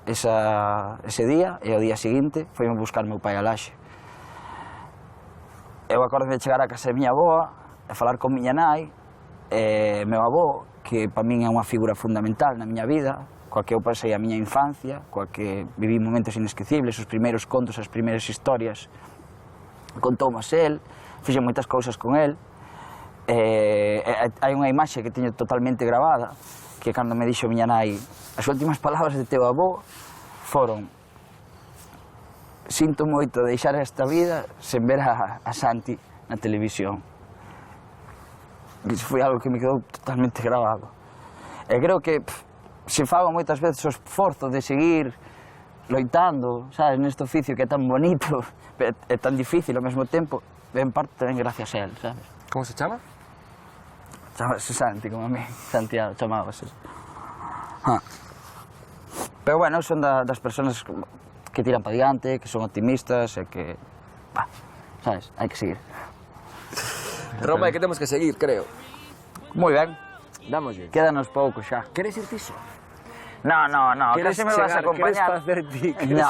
ese día e ao día seguinte foi buscar meu pai a Laxe. Eu acordo de chegar a casa de miña avoa e falar con miña nai e meu avó, que para min é unha figura fundamental na miña vida, coa que eu pasei a miña infancia, coa que viví momentos inesquecibles, os primeiros contos, as primeiras historias, contoumas el, fixen moitas cousas con el. Hai unha imaxe que teño totalmente grabada, que cando me dixo miña nai, as últimas palabras de teu avó foron: sinto moito deixar esta vida sen ver a Santi na televisión. Iso foi algo que me quedou totalmente grabado. E creo que se fago moitas veces o esforzo de seguir loitando, sabes, neste oficio que é tan bonito e tan difícil ao mesmo tempo, en parte tamén gracias a él, sabes? Como se chama? Chamase Santi, como a mí, Santiago chamábase. Pero bueno, son das persoas que tiran para diante, que son optimistas e que, sabes, hai que seguir. Roma, é que temos que seguir, creo. Moi ben, Dámoslle. quédanos pouco xa. Queres ir ti só? No, case me vas a acompañar. Queres facer ti? No.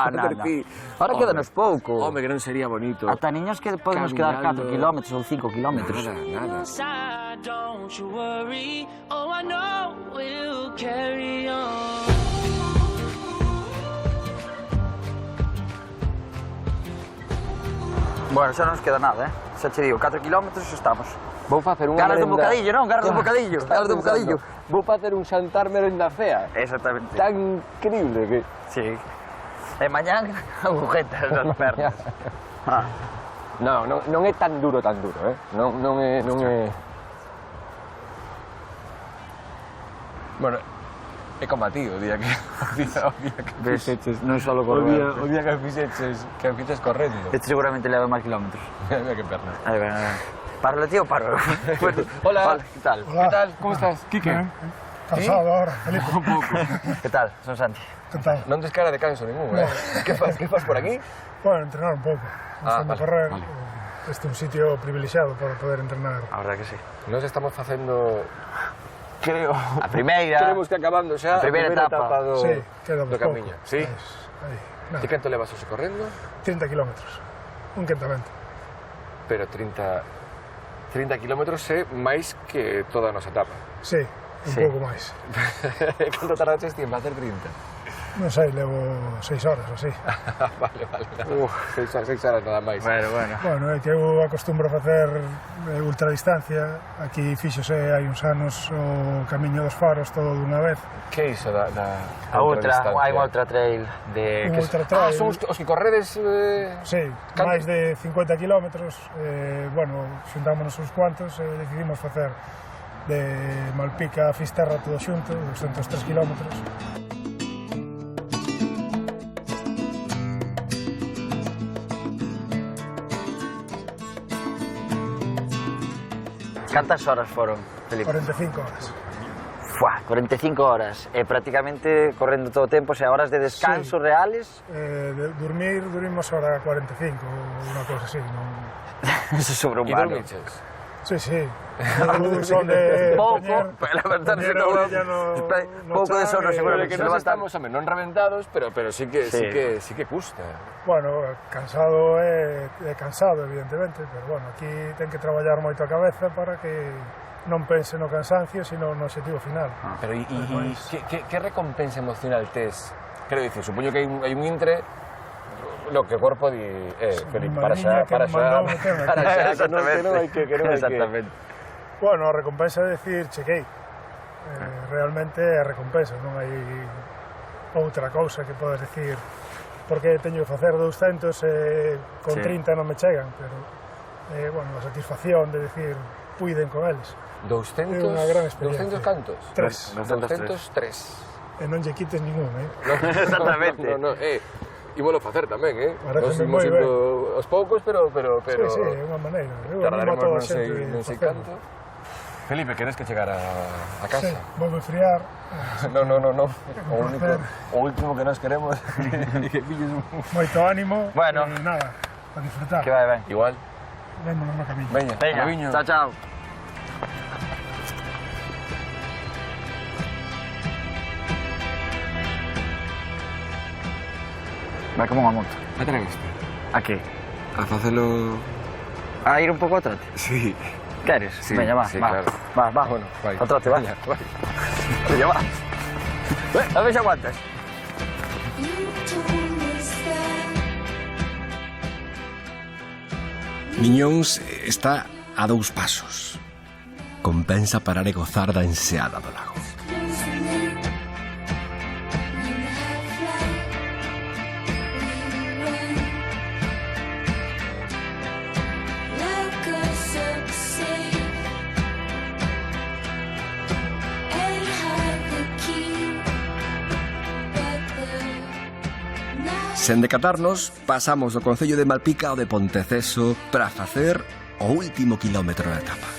Ahora quédanos pouco. Home, que non sería bonito. Ata niños que podemos quedar 4 kilómetros ou 5 kilómetros. Nada. Side, don't you worry. Oh, I know we'll carry on. Bueno, xa non nos queda nada, xa che digo, 4 kilómetros estamos. Vou facer unha Ganas de un merenda- bocadillo, non? Ganas de un bocadillo. Ganas de un bocadillo. Vou facer un xantar merenda fea. Exactamente. Tan increíble que... Sí. E mañán, agujetas nas pernas. Non é tan duro, eh? Non é... Bueno, é como a ti, o día que Ves, fixeches... non só O correr. día que fixeches correndo. Este seguramente leva máis kilómetros. Mira que perna. A ver. Páralo, tío, paro. Hola. ¿Qué tal? ¿Qué tal? ¿Cómo estás? Quique? Cansado ahora, Felipe. Un pouco. ¿Qué tal? Son Santi. ¿Qué tal? Non tes cara de canso ningún, eh? Que fas por aquí? Bueno, entrenar un pouco. Gustando vale, correr. vale. Este é un sitio privilexiado para poder entrenar. A verdad que sí. Nos estamos facendo... Creo... A primeira. Creemos que acabando xa A primeira etapa. do, Sí, quedamos do camiño. pouco. Sí? Aí, nada. Ti canto levas hoxe correndo? 30 kilómetros. Un quentamento. Pero 30 kilómetros é máis que toda a nosa etapa. Sí, un Sí. pouco máis. Canto tardaches ti en facer 30? Non sei, levo 6 horas ou así. Vale. 6 horas nada máis. Bueno. Bueno, é que eu acostumbro a facer ultradistancia. Aquí fíxose hai uns anos o Camiño dos Faros todo dunha vez. Que é iso da A outra, ultradistancia? hai unha outra trail de... Un que ultra trail. son os que corredes... Sí, Canto? máis de 50 kilómetros. Bueno, xuntámonos uns cuantos e decidimos facer de Malpica a Fisterra todo xunto, 203 kilómetros. Cantas horas foron, Felipe? 45 horas. Fuá, 45 horas. E prácticamente correndo todo o tempo, se horas de descanso Sí. reales. Dormimos hora 45 ou unha cousa así. Non... Eso é E sobrehumano. dormiches? Sí. Son de Pouco, poñer- para levantarse poñer a no, orella no pouco de chan sono, e- seguramente. Que se nos levantan. estamos, non reventados, pero sí que custa. Bueno, cansado é cansado, evidentemente, pero bueno, aquí ten que traballar moito a cabeza para que non pense no cansancio, sino no objetivo final. Pero que recompensa emocional tes? Quero dicir, supoño que hai un intre lo que o corpo di, Felipe, Unha liña que non mandou meterme. que non hai que Exactamente. Bueno, a recompensa é decir, chequei. Realmente é a recompensa, non hai outra cousa que podes decir porque teño que facer 200 e con Sí. 30 non me chegan, pero bueno, a satisfacción de decir puiden con eles. 200, É unha gran experiencia. 200 cantos? 203. E non lle quites ningún, Exactamente. No, ímolo facer tamén, Paréceme Nos imos moi indo aos poucos, pero Sí, é unha maneira. Eu animo a tardaremos toda a non sei, xente non sei facelo. canto. Felipe, queres que chegar a casa? Sí, vou enfriar. No. O último que nos queremos é que pilles un... Moito ánimo. Bueno. E nada, a disfrutar. Que vai ben. Igual. Vémonos no camiño. Veña, camiño. Chao, chao. Vai como unha moto. A traer isto. A que? A facelo... A ir un pouco ao trote? Sí. Queres? Sí, Veña, va, sí, va. claro. Va. Bueno, vai. Ao trote, va. Veña, vai. Veña, va. A ver se aguantas. Miñóns está a 2 pasos. Compensa parar e gozar da enseada do lago. Sen decatarnos, pasamos do concello de Malpica ao de Ponteceso para facer o último quilómetro da etapa.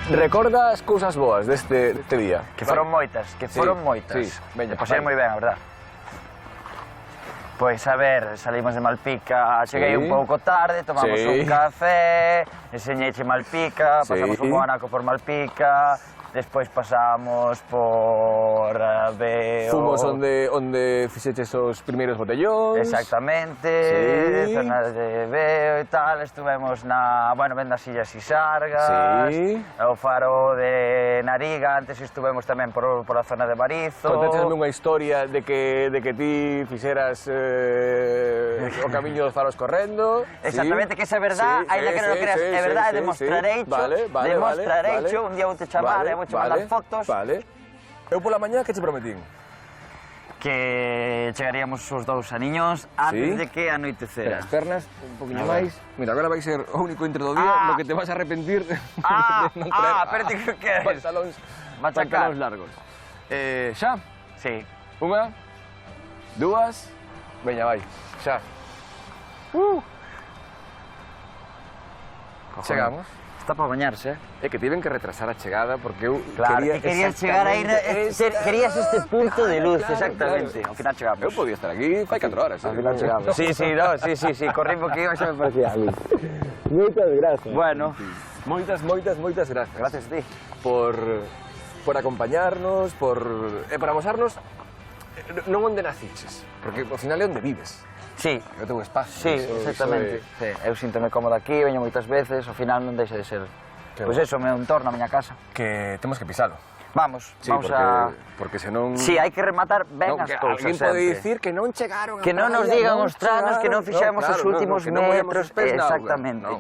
Recorda as cousas boas deste día? Que foron moitas, moitas. Sí, veña, Pasei vai. moi ben, a verdad. Pois a ver, salimos de Malpica, cheguei Sí. un pouco tarde, tomamos Sí. un café, enseñeiche Malpica, pasamos Sí. un guanaco por Malpica, despois pasamos por Veo... Fomos onde fixeches os primeiros botellóns. Exactamente, Sí. zona de Veo e tal, estuvemos ben das Illas Isargas, Sí. o faro de Nariga, antes estuvemos tamén por a zona de Barizo. Contéchesme unha historia de que ti fixeras o camiño dos faros correndo. Exactamente, Sí. que esa é verdad, Sí, aínda sí, que non o sí, creas, sí, é verdade, sí, demostrareicho, vale, demostrareicho, un día vou te chamar, vale, vou che mandar fotos, Vale. Eu pola mañá que che prometín? que chegaríamos os 2 aniños antes Sí. de que anoitecera. As pernas un poquinho A ver. máis. Mira, agora vai ser o único intro do día no que te vas a arrepentir de non traer espérate, que queres? pantalóns largos. Xa? Sí. Unha, dúas, veña, vai, xa. Chegamos. Está para bañarse, É que tiven que retrasar a chegada porque eu Claro, que querías chegar aí, querías este punto de luz, Claro, exactamente. claro. Ao final chegamos. Eu podía estar aquí fai 4 horas. Ao final chegamos. Sí, sí, corrí porque xa me parecía ali. Moitas gracias. Bueno, Moitas gracias. gracias a ti. Por acompañarnos, por amosarnos non onde naciches, porque ao final é onde vives. Sí, É o teu espacio. sí, iso exactamente. Sí, eu síntome cómodo aquí, veño moitas veces, ao final non deixa de ser. Que Pois eso, o meu entorno, a miña casa. que temos que pisalo. Vamos, Sí, vamos a... porque senón... Sí, hai que rematar ben Non, as que cousas alguén pode sempre. dicir que non chegaron a Que non nos praia, digan non os tranos que non chegaron, fixemos os claro, últimos que non movemos metros. os pés na auga. Exactamente. Non.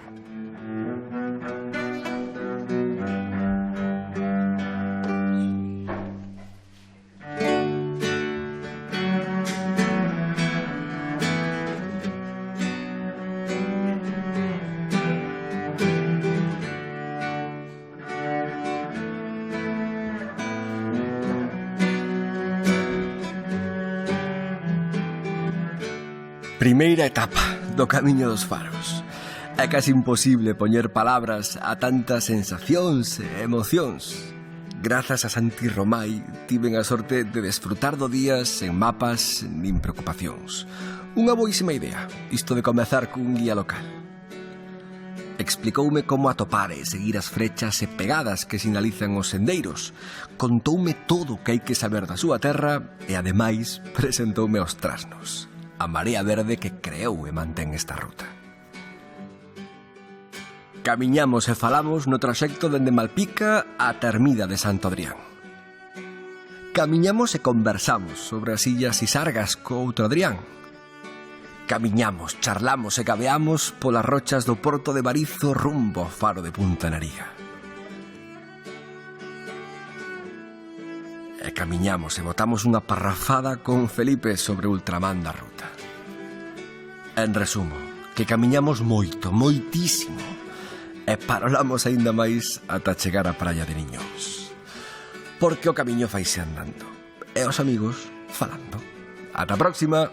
Primeira etapa do Camiño dos Faros. É casi imposible poñer palabras a tantas sensacións e emocións. Grazas a Santi Romai tiven a sorte de desfrutar do día sen mapas nin preocupacións. Unha boísima idea, isto de comezar cun guía local. Explicoume como atopar e seguir as frechas e pegadas que sinalizan os sendeiros. Contoume todo o que hai que saber da súa terra e, ademais, presentoume aos trasnos. A marea verde que creou e mantén esta ruta. Camiñamos e falamos no traxecto dende Malpica á Ermida de Santo Adrián. Camiñamos e conversamos sobre as Illas Isargas co outro Adrián. Camiñamos, charlamos e cabeamos polas rochas do porto de Barizo rumbo ao faro de Punta Nariga. E camiñamos e botamos unha parrafada con Felipe sobre o ultramán da ruta. En resumo, que camiñamos moito, moitísimo, e parolamos aínda máis ata chegar á praia de Niños. Porque o camiño faise andando, e os amigos falando. Ata a próxima!